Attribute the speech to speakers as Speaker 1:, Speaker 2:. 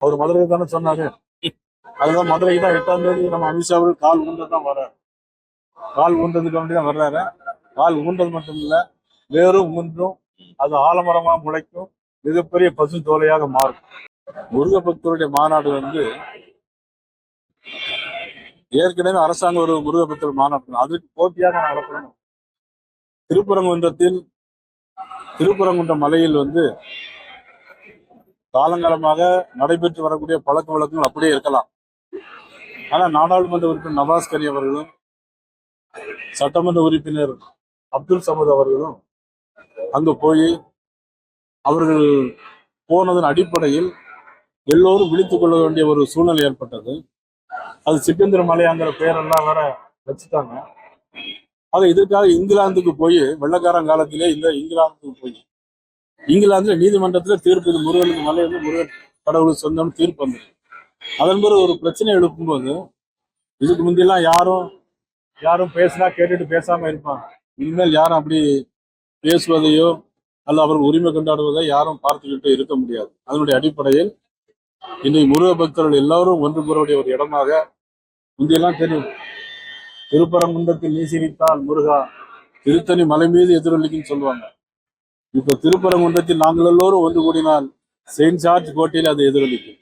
Speaker 1: அவர் மதுரை தானே சொன்னாரு. அதுதான் மதுரைக்கு தான் 8ஆம் தேதி நம்ம அமித்ஷா அவர்கள் கால் ஊன்றதான் வர்றாரு. கால் ஊன்றதுக்கு வேண்டிதான் வர்றாரு. கால் ஊன்றது மட்டும் இல்ல, வேறும் ஊன்றும், அது ஆலமரமா முளைக்கும், மிகப்பெரிய பசு தோலையாக மாறும். முருக பக்தருடைய மாநாடு ஏற்கனவே அரசாங்கம் ஒரு முருக பக்தர் மாநாடு அதுக்கு போட்டியாக நடத்தணும். திருப்பரங்குன்ற மலையில் காலங்காலமாக நடைபெற்று வரக்கூடிய பழக்க வழக்கங்கள் அப்படியே இருக்கலாம். ஆனா நாடாளுமன்ற உறுப்பினர் நவாஸ் கனி அவர்களும் சட்டமன்ற உறுப்பினர் அப்துல் சமத் அவர்களும் அங்கு போய் அவர்கள் போனதன் அடிப்படையில் எல்லோரும் விழித்துக் கொள்ள வேண்டிய ஒரு சூழ்நிலை ஏற்பட்டது. அது சிக்கந்தர் மலையாங்கிற பேரெல்லாம் வேற வச்சுட்டாங்க. ஆக இதற்காக இங்கிலாந்துக்கு போய் வெள்ளக்காரன் இங்கிலாந்துக்கு போய் இங்கிலாந்துல நீதிமன்றத்துல தீர்ப்பு, முருகனுக்கு மலை முருகன் கடவுளுக்கு சொந்தம் தீர்ப்பு வந்தது. அதன் பிறகு ஒரு பிரச்சனை எழுப்பும்போது இதுக்கு முந்தியெல்லாம் யாரும் பேசினா கேட்டுட்டு பேசாம இருப்பாங்க. இனிமேல் யாரும் அப்படி பேசுவதையோ அல்ல அவர்கள் உரிமை கொண்டாடுவதை யாரும் பார்த்துக்கிட்டு இருக்க முடியாது. அதனுடைய அடிப்படையில் இன்றைக்கு முருக பக்தர்கள் எல்லாரும் ஒன்று கூறக்கூடிய ஒரு இடமாக முந்தியெல்லாம் தெரியும். திருப்பரங்குன்றத்தில் நீ சிரித்தால் முருகா, திருத்தணி மலை மீது எதிரொலிக்குன்னு சொல்லுவாங்க. இப்ப திருப்பரங்குன்றத்தில் நாங்கள் எல்லோரும் ஒன்று கூடினால் செயின்ட் ஜார்ஜ் கோட்டையில் அது எதிரொலிக்கும்.